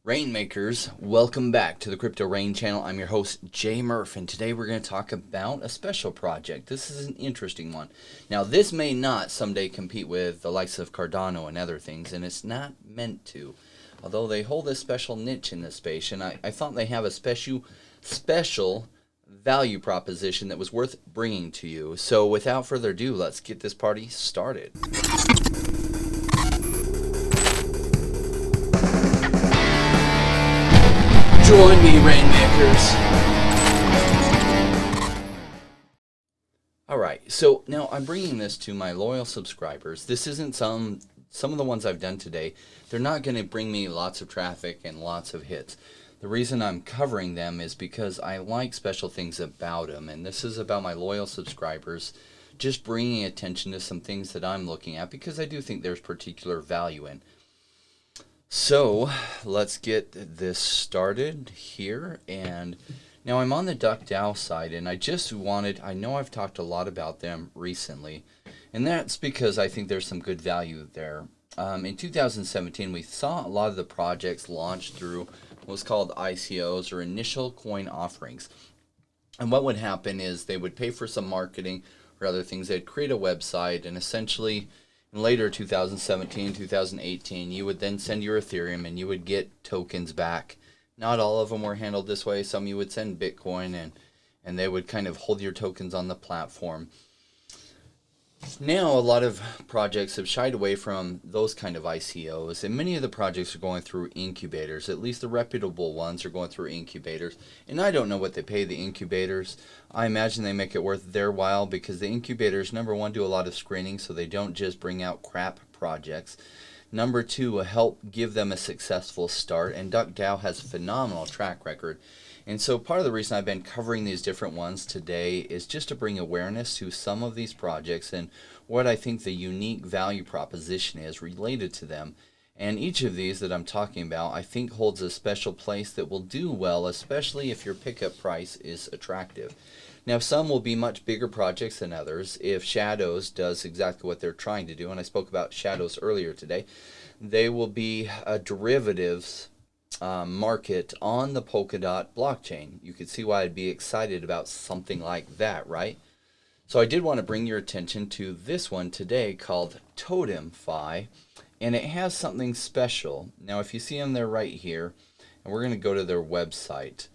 Rainmakers, welcome back to the Crypto Rain channel. I'm your host, Jay Murph, and today we're going to talk about a special project. This is an interesting one. Now, this may not someday compete with the likes of Cardano and other things, and it's not meant to. Although they hold a special niche in this space, and I thought they have a special value proposition that was worth bringing to you. So without further ado, let's get this party started. Join me, Rainmakers. Alright, so now I'm bringing this to my loyal subscribers. This isn't some of the ones I've done today. They're not going to bring me lots of traffic and lots of hits. The reason I'm covering them is because I like special things about them, and this is about my loyal subscribers just bringing attention to some things that I'm looking at because I do think there's particular value in. So let's get this started here, and now I'm on the DuckDAO side, and I know I've talked a lot about them recently, and that's because I think there's some good value there. In 2017, we saw a lot of the projects launch through what's called ICOs, or initial coin offerings. And what would happen is they would pay for some marketing or other things. They'd create a website, and essentially in later 2017, 2018, you would then send your Ethereum and you would get tokens back. Not all of them were handled this way. Some you would send Bitcoin, and they would kind of hold your tokens on the platform. Now a lot of projects have shied away from those kind of ICOs, and many of the projects are going through incubators. At least the reputable ones are going through incubators. And I don't know what they pay the incubators. I imagine they make it worth their while, because the incubators, number one, do a lot of screening so they don't just bring out crap projects. Number two, help give them a successful start, and DuckDAO has a phenomenal track record. And so part of the reason I've been covering these different ones today is just to bring awareness to some of these projects and what I think the unique value proposition is related to them. And each of these that I'm talking about, I think holds a special place that will do well, especially if your pickup price is attractive. Now, some will be much bigger projects than others. If Shadows does exactly what they're trying to do, and I spoke about Shadows earlier today, they will be a derivatives market on the Polkadot blockchain. You could see why I'd be excited about something like that, right? So I did want to bring your attention to this one today called Totem Fi, and it has something special. Now, if you see them there right here, and we're going to go to their website.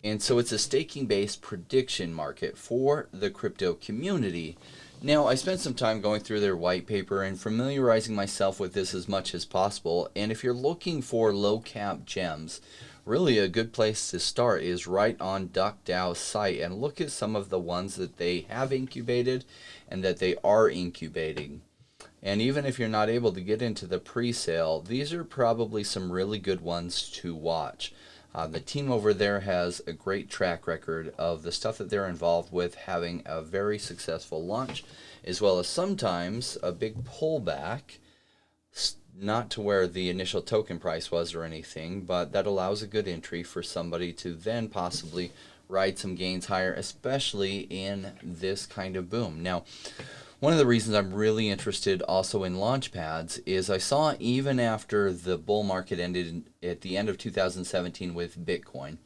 And so it's a staking-based prediction market for the crypto community. Now, I spent some time going through their white paper and familiarizing myself with this as much as possible. And if you're looking for low-cap gems, really a good place to start is right on DuckDAO's site, and look at some of the ones that they have incubated and that they are incubating. And even if you're not able to get into the pre-sale, these are probably some really good ones to watch. The team over there has a great track record of the stuff that they're involved with having a very successful launch, as well as sometimes a big pullback, not to where the initial token price was or anything, but that allows a good entry for somebody to then possibly ride some gains higher, especially in this kind of boom. Now, one of the reasons I'm really interested also in launch pads is I saw even after the bull market ended at the end of 2017 with Bitcoin,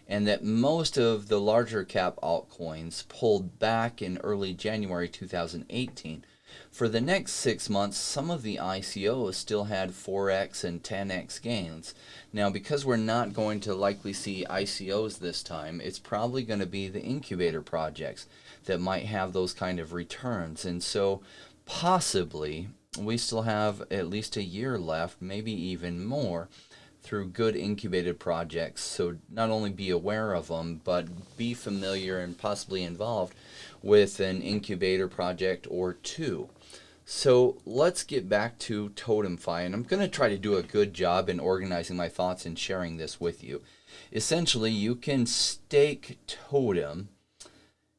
and that most of the larger cap altcoins pulled back in early January 2018. For the next 6 months, some of the ICOs still had 4x and 10x gains. Now, because we're not going to likely see ICOs this time, it's probably going to be the incubator projects that might have those kind of returns. And so possibly we still have at least a year left, maybe even more, through good incubated projects. So not only be aware of them, but be familiar and possibly involved with an incubator project or two. So let's get back to TotemFi, and I'm going to try to do a good job in organizing my thoughts and sharing this with you. Essentially, you can stake Totem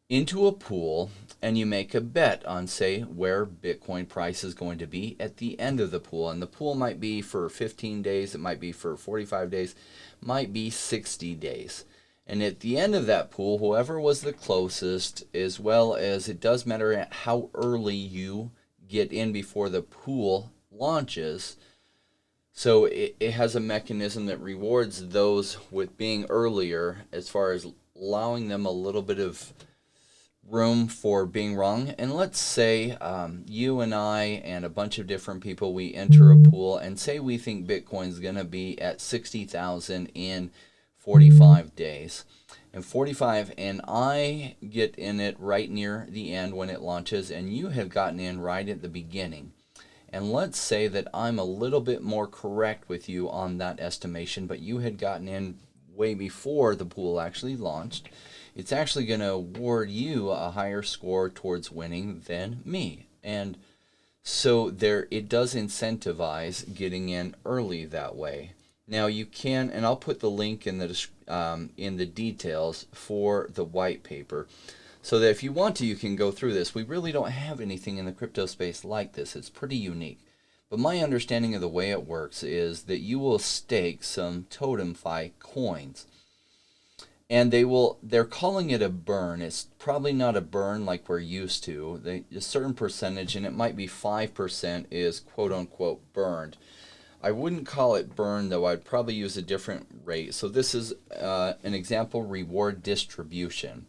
into a pool, and you make a bet on, say, where Bitcoin price is going to be at the end of the pool. And the pool might be for 15 days, it might be for 45 days, might be 60 days. And at the end of that pool, whoever was the closest, as well as it does matter how early you get in before the pool launches, So it has a mechanism that rewards those with being earlier, as far as allowing them a little bit of room for being wrong. And let's say you and I and a bunch of different people, we enter a pool and say we think Bitcoin's going to be at 60,000 in 45 days. And 45, and I get in it right near the end when it launches, and you have gotten in right at the beginning. And let's say that I'm a little bit more correct with you on that estimation, but you had gotten in way before the pool actually launched. It's actually going to award you a higher score towards winning than me. And so there, it does incentivize getting in early that way. Now you can, and I'll put the link in the details for the white paper, so that if you want to, you can go through this. We really don't have anything in the crypto space like this. It's pretty unique. But my understanding of the way it works is that you will stake some TotemFi coins. And they're calling it a burn. It's probably not a burn like we're used to. A certain percentage, and it might be 5%, is quote unquote burned. I wouldn't call it burn, though. I'd probably use a different rate. So this is an example reward distribution.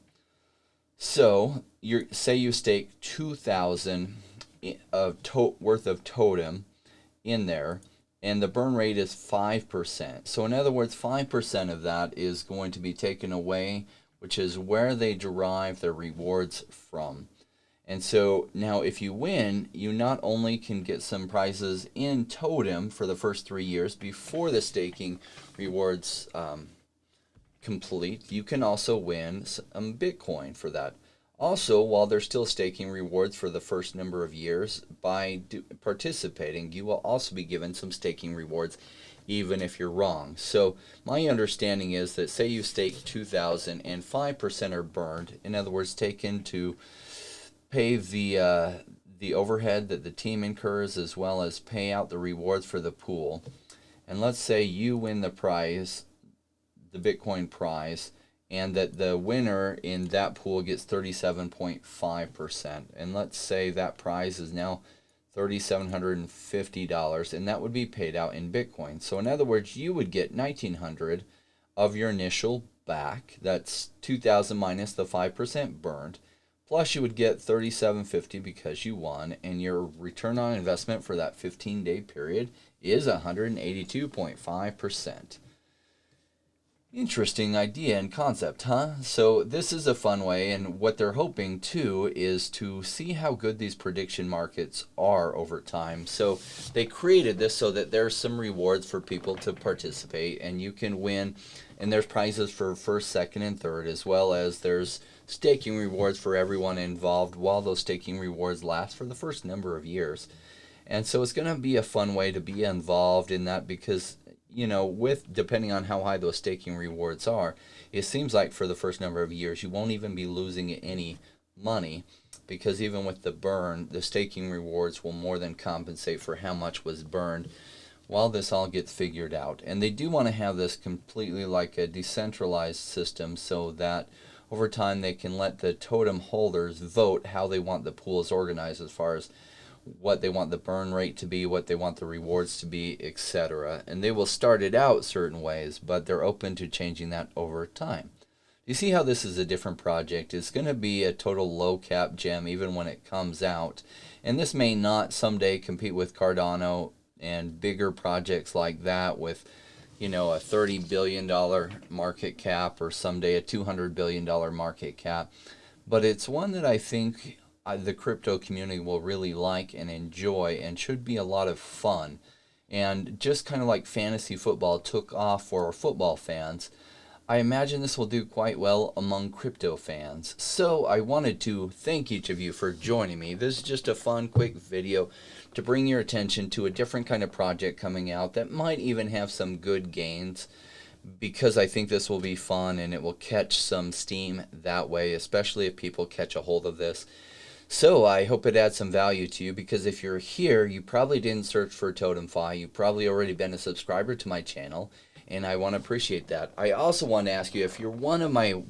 So say you stake 2,000 worth of totem in there, and the burn rate is 5%. So in other words, 5% of that is going to be taken away, which is where they derive their rewards from. And so now if you win, you not only can get some prizes in totem for the first 3 years before the staking rewards complete, you can also win some Bitcoin for that. Also, while they're still staking rewards for the first number of years, by participating, you will also be given some staking rewards, even if you're wrong. So my understanding is that, say you stake 2,000 and 5% are burned, in other words, taken to pay the overhead that the team incurs, as well as pay out the rewards for the pool. And let's say you win the prize, the Bitcoin prize, and that the winner in that pool gets 37.5%. And let's say that prize is now $3,750, and that would be paid out in Bitcoin. So in other words, you would get 1,900 of your initial back. That's 2,000 minus the 5% burned. Plus you would get $3,750 because you won, and your return on investment for that 15-day period is 182.5%. Interesting idea and concept, huh? So this is a fun way, and what they're hoping too is to see how good these prediction markets are over time. So they created this so that there's some rewards for people to participate, and you can win, and there's prizes for first, second, and third, as well as there's staking rewards for everyone involved while those staking rewards last for the first number of years. And so it's going to be a fun way to be involved in that, because with depending on how high those staking rewards are, it seems like for the first number of years you won't even be losing any money, because even with the burn, the staking rewards will more than compensate for how much was burned while this all gets figured out. And they do want to have this completely like a decentralized system, so that over time they can let the totem holders vote how they want the pools organized, as far as what they want the burn rate to be, what they want the rewards to be, etc. And they will start it out certain ways, but they're open to changing that over time. You see how this is a different project? It's going to be a total low cap gem even when it comes out. And this may not someday compete with Cardano and bigger projects like that with, a $30 billion market cap, or someday a $200 billion market cap. But it's one that I think the crypto community will really like and enjoy, and should be a lot of fun. And just kind of like fantasy football took off for football fans, I imagine this will do quite well among crypto fans. So I wanted to thank each of you for joining me. This is just a fun, quick video to bring your attention to a different kind of project coming out that might even have some good gains, because I think this will be fun and it will catch some steam that way, especially if people catch a hold of this. So I hope it adds some value to you, because if you're here, you probably didn't search for TotemFi. You've probably already been a subscriber to my channel, and I want to appreciate that. I also want to ask you, if you're one of my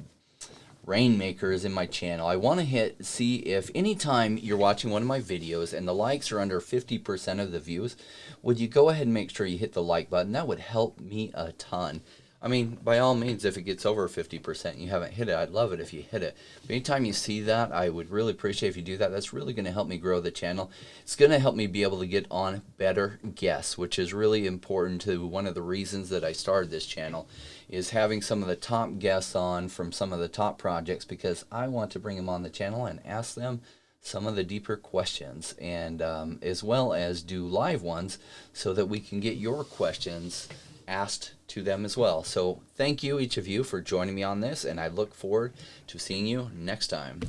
rainmakers in my channel. I want to see if anytime you're watching one of my videos and the likes are under 50% of the views, would you go ahead and make sure you hit the like button? That would help me a ton. I mean, by all means, if it gets over 50% and you haven't hit it, I'd love it if you hit it. But anytime you see that, I would really appreciate if you do that. That's really going to help me grow the channel. It's going to help me be able to get on better guests, which is really important to one of the reasons that I started this channel, is having some of the top guests on from some of the top projects, because I want to bring them on the channel and ask them some of the deeper questions, and as well as do live ones so that we can get your questions asked to them as well. So thank you, each of you, for joining me on this, and I look forward to seeing you next time.